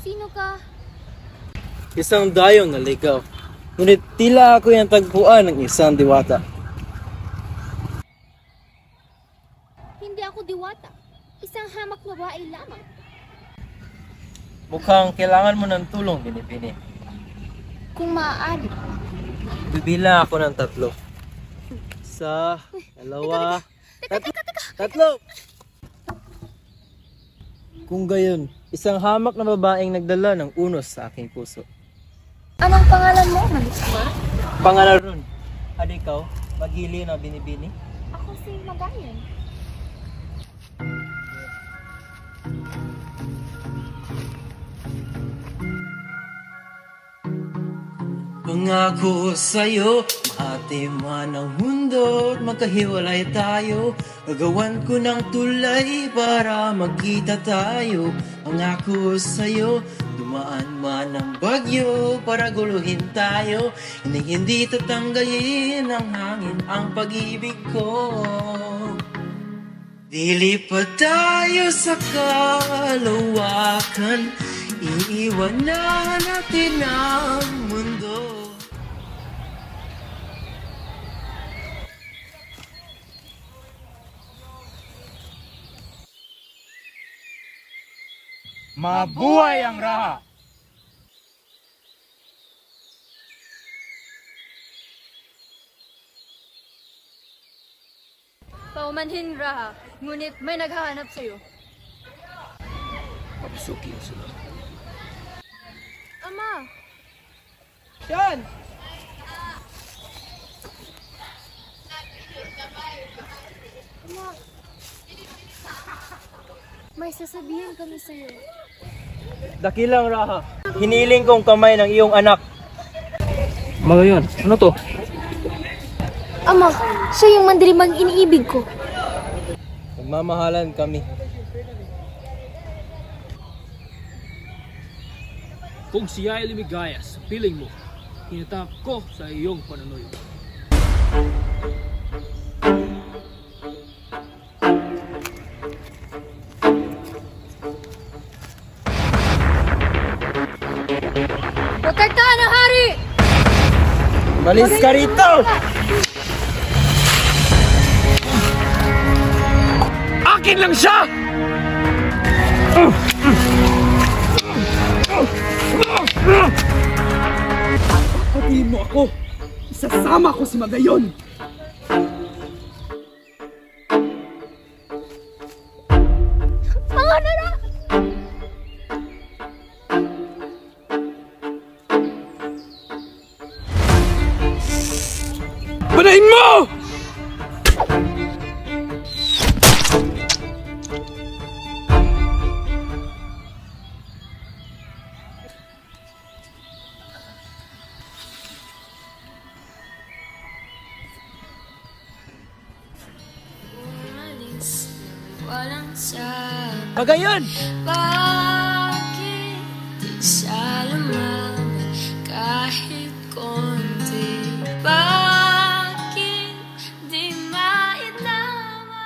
Sino ka? Isang dayong naligaw. Ngunit tila ako yung tagpuan ng isang diwata. Hindi ako diwata. Isang hamak na babae lamang. Mukhang kailangan mo ng tulong, Binibini. Kung maaari. Bibila ako ng 3. 1, 2, tatlo! Kung gayon, isang hamak na babaeng nagdala ng unos sa aking puso. Anong pangalan mo, Malisma? Pangalan ron, adi ikaw, maghili na Binibini. Ako si Magayan. Pangako sa'yo, mahati man ang mundo at magkahiwalay tayo. Gagawan ko ng tulay para magkita tayo. Pangako sa'yo, dumaan man ang bagyo para guluhin tayo. Hindi tatanggalin ng hangin ang pag-ibig ko. Dilipad tayo sa kalawakan, iiwanan natin ang mundo. Mabuhay ang Raha! Paumanhin, Raha. Ngunit may naghahanap sa'yo. Mabisuki sila. Ama! Yan! Ama! May sasabihin kami sa'yo. Dakilang Raha, hiniling kong kamay ng iyong anak. Mga yan, ano to? Ama, siya yung mandilimang iniibig ko. Magmamahalan kami. Kung siya ay lumigaya sa piling mo, hinatap ko sa iyong panunoy. Protektahan ang hari! Malis ka rito! Akin lang siya! Patayin mo ako! Isasama ko si Magayon! Mga nara! Panayin mo! Magayon! Bakit di siya lumaban kahit konti? Bakit di maitama?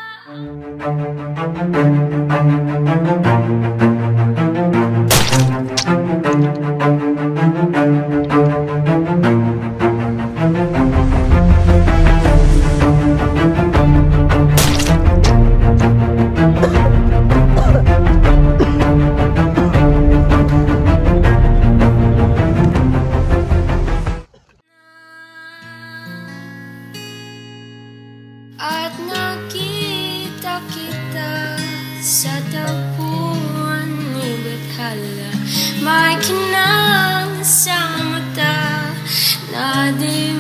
kita sa tapuan ni Bathala. May kinang sa mata na di